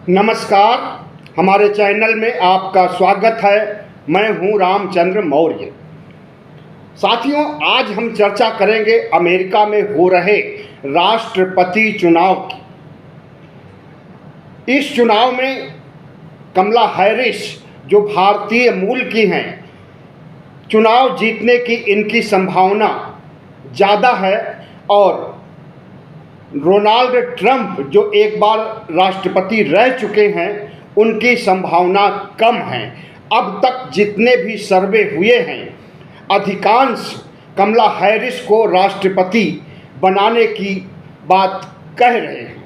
नमस्कार। हमारे चैनल में आपका स्वागत है। मैं हूं रामचंद्र मौर्य। साथियों, आज हम चर्चा करेंगे अमेरिका में हो रहे राष्ट्रपति चुनाव की। इस चुनाव में कमला हैरिस, जो भारतीय मूल की हैं, चुनाव जीतने की इनकी संभावना ज़्यादा है और डोनाल्ड ट्रंप, जो एक बार राष्ट्रपति रह चुके हैं, उनकी संभावना कम है। अब तक जितने भी सर्वे हुए हैं, अधिकांश कमला हैरिस को राष्ट्रपति बनाने की बात कह रहे हैं।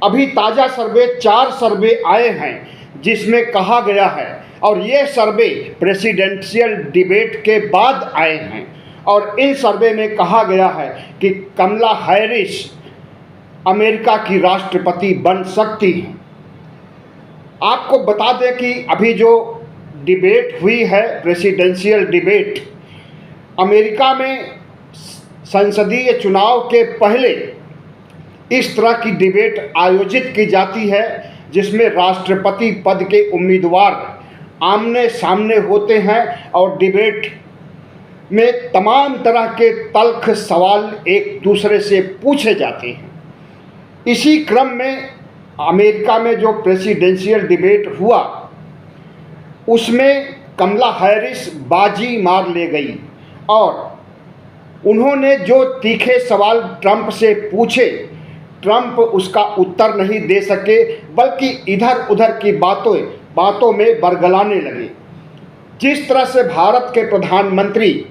अभी ताज़ा सर्वे 4 सर्वे आए हैं जिसमें कहा गया है, और ये सर्वे प्रेसिडेंशियल डिबेट के बाद आए हैं, और इन सर्वे में कहा गया है कि कमला हैरिस अमेरिका की राष्ट्रपति बन सकती हैं। आपको बता दें कि अभी जो डिबेट हुई है, प्रेसिडेंशियल डिबेट, अमेरिका में संसदीय चुनाव के पहले इस तरह की डिबेट आयोजित की जाती है जिसमें राष्ट्रपति पद के उम्मीदवार आमने सामने होते हैं और डिबेट में तमाम तरह के तल्ख सवाल एक दूसरे से पूछे जाते हैं। इसी क्रम में अमेरिका में जो प्रेसिडेंशियल डिबेट हुआ, उसमें कमला हैरिस बाजी मार ले गई और उन्होंने जो तीखे सवाल ट्रंप से पूछे, ट्रंप उसका उत्तर नहीं दे सके, बल्कि इधर उधर की बातों में बरगलाने लगे। जिस तरह से भारत के प्रधानमंत्री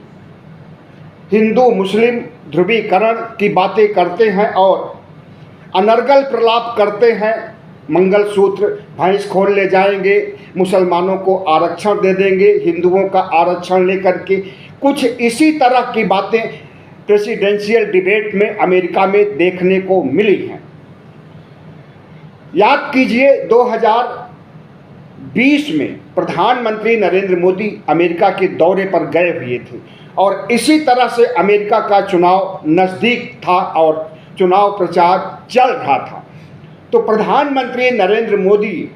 हिंदू मुस्लिम ध्रुवीकरण की बातें करते हैं और अनर्गल प्रलाप करते हैं, मंगलसूत्र भैंस खोल ले जाएंगे, मुसलमानों को आरक्षण दे देंगे, हिंदुओं का आरक्षण लेकर के, कुछ इसी तरह की बातें प्रेसिडेंशियल डिबेट में अमेरिका में देखने को मिली हैं। याद कीजिए, 2020 में प्रधानमंत्री नरेंद्र मोदी अमेरिका के दौरे पर गए हुए थे और इसी तरह से अमेरिका का चुनाव नज़दीक था और चुनाव प्रचार चल रहा था। तो प्रधानमंत्री नरेंद्र मोदी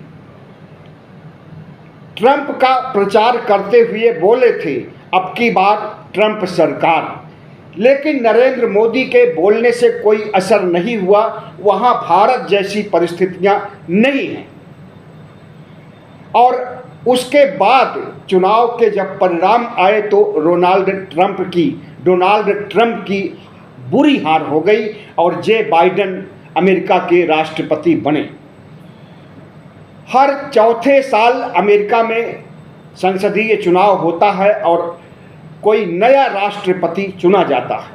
ट्रंप का प्रचार करते हुए बोले थे, अब की बार ट्रंप सरकार। लेकिन नरेंद्र मोदी के बोलने से कोई असर नहीं हुआ। वहां भारत जैसी परिस्थितियां नहीं हैं। और उसके बाद चुनाव के जब परिणाम आए तो डोनाल्ड ट्रंप की बुरी हार हो गई और जे बाइडेन अमेरिका के राष्ट्रपति बने। हर चौथे साल अमेरिका में संसदीय चुनाव होता है और कोई नया राष्ट्रपति चुना जाता है।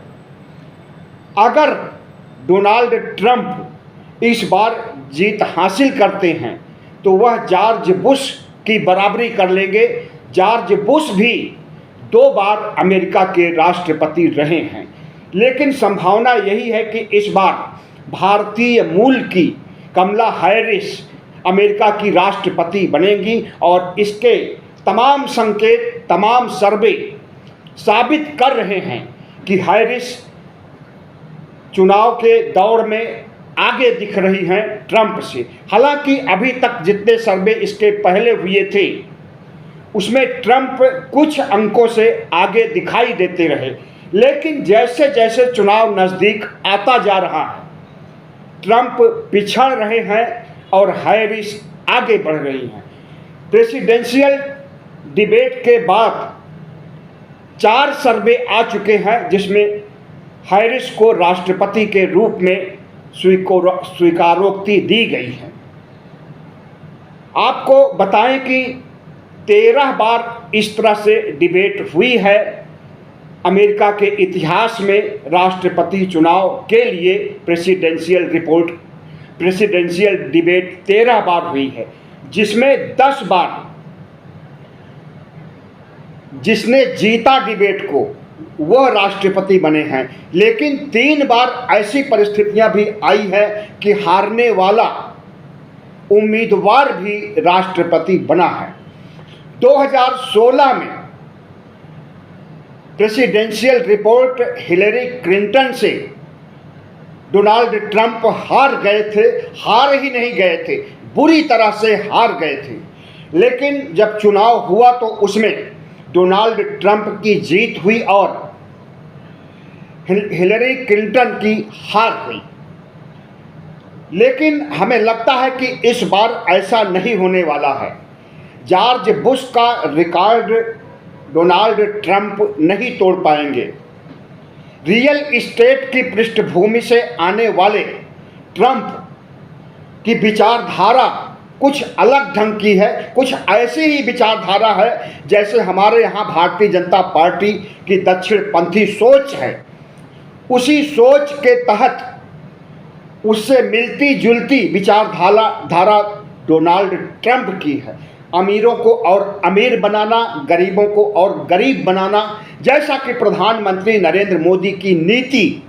अगर डोनाल्ड ट्रंप इस बार जीत हासिल करते हैं तो वह जॉर्ज बुश की बराबरी कर लेंगे। जॉर्ज बुश भी 2 बार अमेरिका के राष्ट्रपति रहे हैं। लेकिन संभावना यही है कि इस बार भारतीय मूल की कमला हैरिस अमेरिका की राष्ट्रपति बनेंगी और इसके तमाम संकेत, तमाम सर्वे साबित कर रहे हैं कि हैरिस चुनाव के दौर में आगे दिख रही हैं ट्रंप से। हालांकि अभी तक जितने सर्वे इसके पहले हुए थे उसमें ट्रंप कुछ अंकों से आगे दिखाई देते रहे, लेकिन जैसे जैसे चुनाव नज़दीक आता जा रहा है, ट्रंप पिछड़ रहे हैं और हैरिस आगे बढ़ रही हैं। प्रेसिडेंशियल डिबेट के बाद 4 सर्वे आ चुके हैं जिसमें हैरिस को राष्ट्रपति के रूप में स्वीकारोक्ति दी गई है। आपको बताएं कि 13 बार इस तरह से डिबेट हुई है। अमेरिका के इतिहास में राष्ट्रपति चुनाव के लिए प्रेसिडेंशियल डिबेट 13 बार हुई है, जिसमें 10 बार जिसने जीता डिबेट को वह राष्ट्रपति बने हैं। लेकिन 3 बार ऐसी परिस्थितियां भी आई है कि हारने वाला उम्मीदवार भी राष्ट्रपति बना है। 2016 में प्रेसिडेंशियल रिपोर्ट हिलेरी क्लिंटन से डोनाल्ड ट्रंप हार गए थे, हार ही नहीं गए थे, बुरी तरह से हार गए थे। लेकिन जब चुनाव हुआ तो उसमें डोनाल्ड ट्रंप की जीत हुई और हिलरी क्लिंटन की हार हुई। लेकिन हमें लगता है कि इस बार ऐसा नहीं होने वाला है। जॉर्ज बुश का रिकॉर्ड डोनाल्ड ट्रंप नहीं तोड़ पाएंगे। रियल इस्टेट की पृष्ठभूमि से आने वाले ट्रंप की विचारधारा कुछ अलग ढंग की है, कुछ ऐसी ही विचारधारा है जैसे हमारे यहाँ भारतीय जनता पार्टी की दक्षिणपंथी सोच है। उसी सोच के तहत उससे मिलती जुलती विचारधारा डोनाल्ड ट्रंप की है। अमीरों को और अमीर बनाना, गरीबों को और गरीब बनाना, जैसा कि प्रधानमंत्री नरेंद्र मोदी की नीति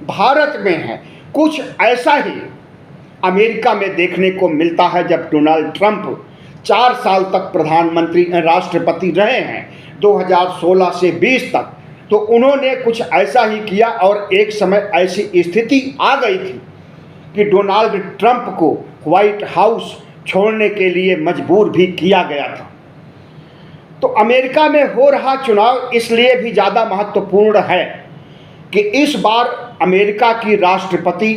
भारत में है, कुछ ऐसा ही अमेरिका में देखने को मिलता है। जब डोनाल्ड ट्रंप 4 साल तक प्रधानमंत्री राष्ट्रपति रहे हैं 2016 से 20 तक, तो उन्होंने कुछ ऐसा ही किया और एक समय ऐसी स्थिति आ गई थी कि डोनाल्ड ट्रंप को व्हाइट हाउस छोड़ने के लिए मजबूर भी किया गया था। तो अमेरिका में हो रहा चुनाव इसलिए भी ज़्यादा महत्वपूर्ण है कि इस बार अमेरिका की राष्ट्रपति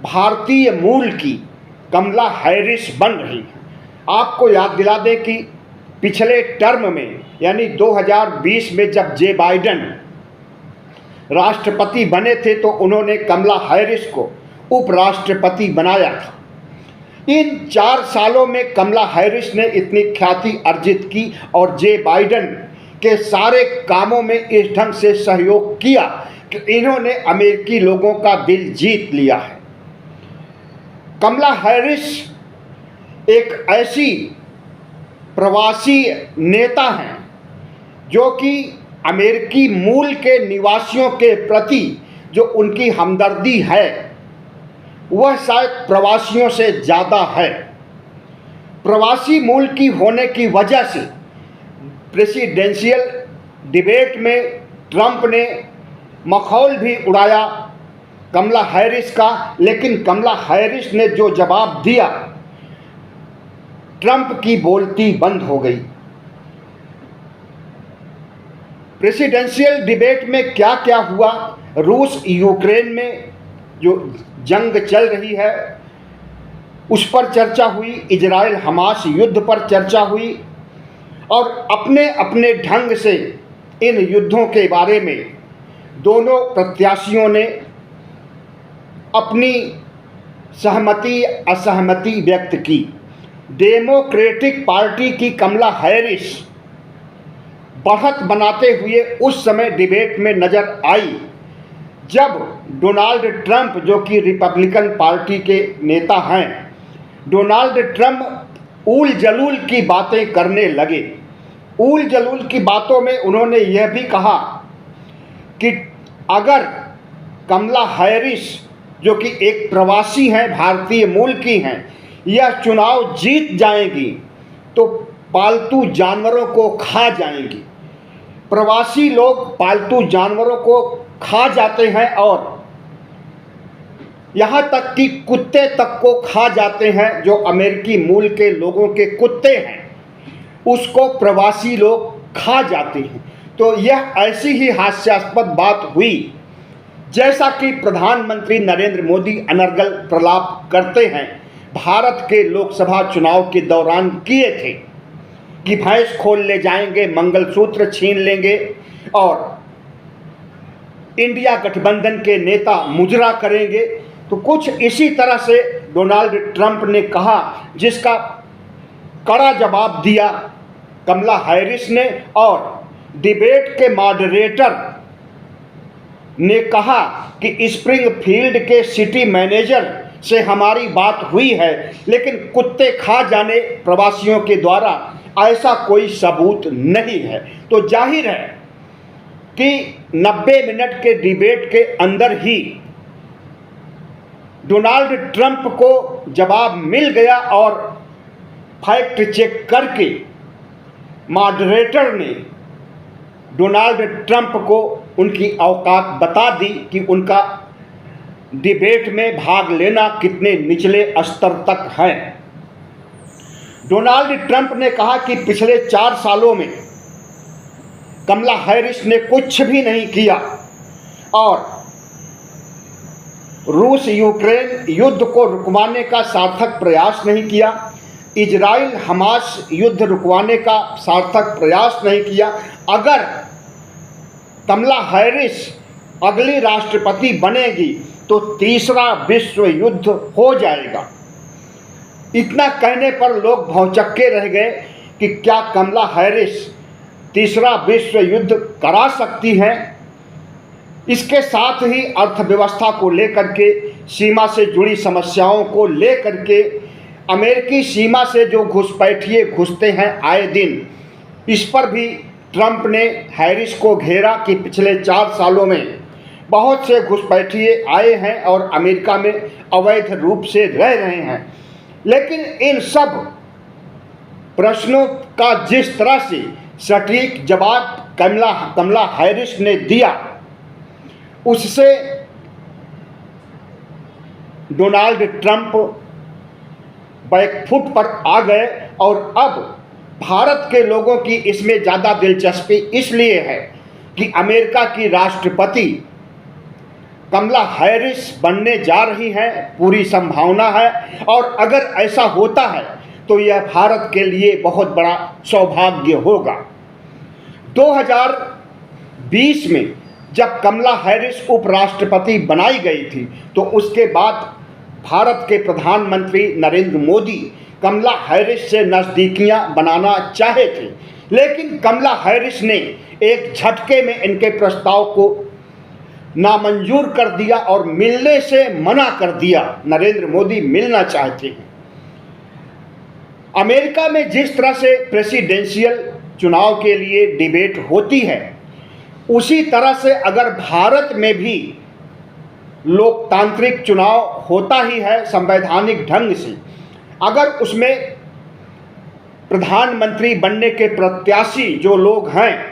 भारतीय मूल की कमला हैरिस बन रही है। आपको याद दिला दें कि पिछले टर्म में यानी 2020 में जब जे बाइडेन राष्ट्रपति बने थे तो उन्होंने कमला हैरिस को उपराष्ट्रपति बनाया था। इन 4 सालों में कमला हैरिस ने इतनी ख्याति अर्जित की और जे बाइडेन के सारे कामों में इस ढंग से सहयोग किया कि इन्होंने अमेरिकी लोगों का दिल जीत लिया है। कमला हैरिस एक ऐसी प्रवासी नेता हैं जो कि अमेरिकी मूल के निवासियों के प्रति जो उनकी हमदर्दी है वह शायद प्रवासियों से ज़्यादा है। प्रवासी मूल की होने की वजह से प्रेसिडेंशियल डिबेट में ट्रंप ने मखौल भी उड़ाया कमला हैरिस का, लेकिन कमला हैरिस ने जो जवाब दिया ट्रंप की बोलती बंद हो गई। प्रेसिडेंशियल डिबेट में क्या क्या हुआ, रूस यूक्रेन में जो जंग चल रही है उस पर चर्चा हुई, इजराइल हमास युद्ध पर चर्चा हुई और अपने अपने ढंग से इन युद्धों के बारे में दोनों प्रत्याशियों ने अपनी सहमति असहमति व्यक्त की। डेमोक्रेटिक पार्टी की कमला हैरिस बढ़त बनाते हुए उस समय डिबेट में नजर आई जब डोनाल्ड ट्रंप जो कि रिपब्लिकन पार्टी के नेता हैं, डोनाल्ड ट्रंप ऊल जलूल की बातें करने लगे। ऊल जलूल की बातों में उन्होंने यह भी कहा कि अगर कमला हैरिस जो कि एक प्रवासी हैं, भारतीय मूल की हैं, यह चुनाव जीत जाएंगी तो पालतू जानवरों को खा जाएंगी। प्रवासी लोग पालतू जानवरों को खा जाते हैं और यहाँ तक कि कुत्ते तक को खा जाते हैं। जो अमेरिकी मूल के लोगों के कुत्ते हैं उसको प्रवासी लोग खा जाते हैं। तो यह ऐसी ही हास्यास्पद बात हुई जैसा कि प्रधानमंत्री नरेंद्र मोदी अनर्गल प्रलाप करते हैं भारत के लोकसभा चुनाव के दौरान किए थे कि भैंस खोल ले जाएंगे, मंगलसूत्र छीन लेंगे और इंडिया गठबंधन के नेता मुजरा करेंगे। तो कुछ इसी तरह से डोनाल्ड ट्रंप ने कहा, जिसका कड़ा जवाब दिया कमला हैरिस ने। और डिबेट के मॉडरेटर ने कहा कि स्प्रिंगफील्ड के सिटी मैनेजर से हमारी बात हुई है, लेकिन कुत्ते खा जाने प्रवासियों के द्वारा ऐसा कोई सबूत नहीं है। तो जाहिर है कि 90 मिनट के डिबेट के अंदर ही डोनाल्ड ट्रंप को जवाब मिल गया और फैक्ट चेक करके मॉडरेटर ने डोनाल्ड ट्रंप को उनकी औकात बता दी कि उनका डिबेट में भाग लेना कितने निचले स्तर तक है। डोनाल्ड ट्रंप ने कहा कि पिछले 4 सालों में कमला हैरिस ने कुछ भी नहीं किया और रूस यूक्रेन युद्ध को रुकवाने का सार्थक प्रयास नहीं किया, इजराइल हमास युद्ध रुकवाने का सार्थक प्रयास नहीं किया। अगर कमला हैरिस अगली राष्ट्रपति बनेगी तो तीसरा विश्व युद्ध हो जाएगा। इतना कहने पर लोग भौचक्के रह गए कि क्या कमला हैरिस तीसरा विश्व युद्ध करा सकती हैं। इसके साथ ही अर्थव्यवस्था को लेकर के, सीमा से जुड़ी समस्याओं को लेकर के, अमेरिकी सीमा से जो घुसपैठिए घुसते हैं आए दिन, इस पर भी ट्रंप ने हैरिस को घेरा कि पिछले 4 सालों में बहुत से घुसपैठिए आए हैं और अमेरिका में अवैध रूप से रह रहे हैं। लेकिन इन सब प्रश्नों का जिस तरह से सटीक जवाब कमला हैरिस ने दिया, उससे डोनाल्ड ट्रंप बैकफुट पर आ गए और अब भारत के लोगों की इसमें ज़्यादा दिलचस्पी इसलिए है कि अमेरिका की राष्ट्रपति कमला हैरिस बनने जा रही हैं, पूरी संभावना है। और अगर ऐसा होता है तो यह भारत के लिए बहुत बड़ा सौभाग्य होगा। 2020 में जब कमला हैरिस उपराष्ट्रपति बनाई गई थी तो उसके बाद भारत के प्रधानमंत्री नरेंद्र मोदी कमला हैरिस से नज़दीकियां बनाना चाहे थे, लेकिन कमला हैरिस ने एक झटके में इनके प्रस्ताव को नामंजूर कर दिया और मिलने से मना कर दिया। नरेंद्र मोदी मिलना चाहते हैं। अमेरिका में जिस तरह से प्रेसिडेंशियल चुनाव के लिए डिबेट होती है, उसी तरह से अगर भारत में भी लोकतांत्रिक चुनाव होता ही है संवैधानिक ढंग से, अगर उसमें प्रधानमंत्री बनने के प्रत्याशी जो लोग हैं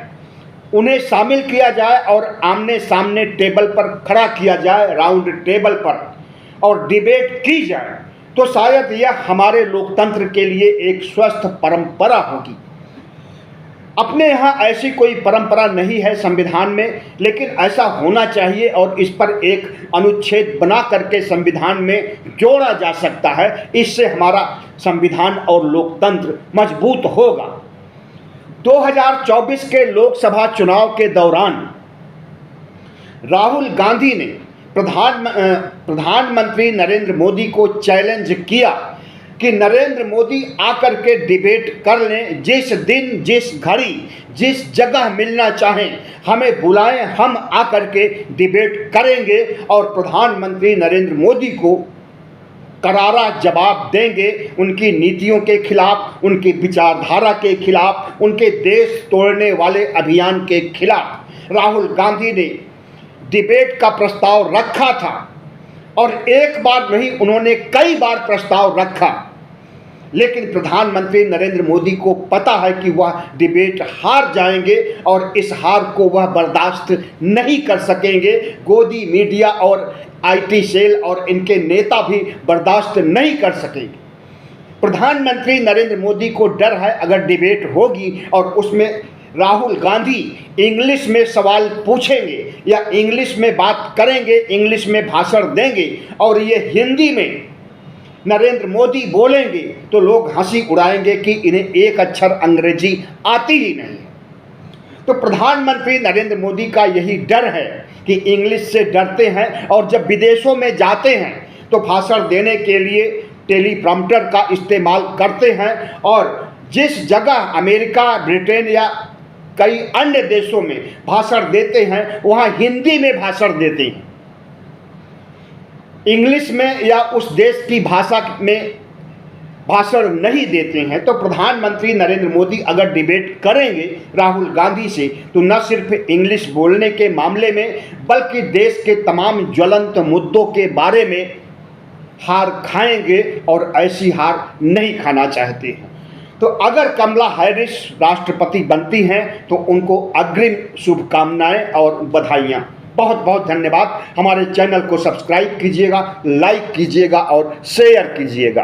उन्हें शामिल किया जाए और आमने सामने टेबल पर खड़ा किया जाए, राउंड टेबल पर, और डिबेट की जाए, तो शायद यह हमारे लोकतंत्र के लिए एक स्वस्थ परंपरा होगी। अपने यहाँ ऐसी कोई परंपरा नहीं है संविधान में, लेकिन ऐसा होना चाहिए और इस पर एक अनुच्छेद बना करके संविधान में जोड़ा जा सकता है। इससे हमारा संविधान और लोकतंत्र मजबूत होगा। 2024 के लोकसभा चुनाव के दौरान राहुल गांधी ने प्रधानमंत्री नरेंद्र मोदी को चैलेंज किया कि नरेंद्र मोदी आकर के डिबेट कर लें, जिस दिन, जिस घड़ी, जिस जगह मिलना चाहें हमें बुलाएं, हम आकर के डिबेट करेंगे और प्रधानमंत्री नरेंद्र मोदी को करारा जवाब देंगे उनकी नीतियों के खिलाफ, उनकी विचारधारा के खिलाफ, उनके देश तोड़ने वाले अभियान के खिलाफ। राहुल गांधी ने डिबेट का प्रस्ताव रखा था और एक बार नहीं, उन्होंने कई बार प्रस्ताव रखा, लेकिन प्रधानमंत्री नरेंद्र मोदी को पता है कि वह डिबेट हार जाएंगे और इस हार को वह बर्दाश्त नहीं कर सकेंगे। गोदी मीडिया और आईटी सेल और इनके नेता भी बर्दाश्त नहीं कर सकेंगे। प्रधानमंत्री नरेंद्र मोदी को डर है अगर डिबेट होगी और उसमें राहुल गांधी इंग्लिश में सवाल पूछेंगे या इंग्लिश में बात करेंगे, इंग्लिश में भाषण देंगे और ये हिंदी में नरेंद्र मोदी बोलेंगे, तो लोग हंसी उड़ाएंगे कि इन्हें एक अक्षर अंग्रेजी आती ही नहीं। तो प्रधानमंत्री नरेंद्र मोदी का यही डर है कि इंग्लिश से डरते हैं और जब विदेशों में जाते हैं तो भाषण देने के लिए टेलीप्रॉम्प्टर का इस्तेमाल करते हैं और जिस जगह अमेरिका, ब्रिटेन या कई अन्य देशों में भाषण देते हैं वहाँ हिंदी में भाषण देते हैं, इंग्लिश में या उस देश की भाषा में भाषण नहीं देते हैं। तो प्रधानमंत्री नरेंद्र मोदी अगर डिबेट करेंगे राहुल गांधी से तो न सिर्फ इंग्लिश बोलने के मामले में बल्कि देश के तमाम ज्वलंत मुद्दों के बारे में हार खाएंगे और ऐसी हार नहीं खाना चाहते हैं। तो अगर कमला हैरिस राष्ट्रपति बनती हैं तो उनको अग्रिम शुभकामनाएं और बधाइयाँ। बहुत बहुत धन्यवाद। हमारे चैनल को सब्सक्राइब कीजिएगा, लाइक कीजिएगा और शेयर कीजिएगा।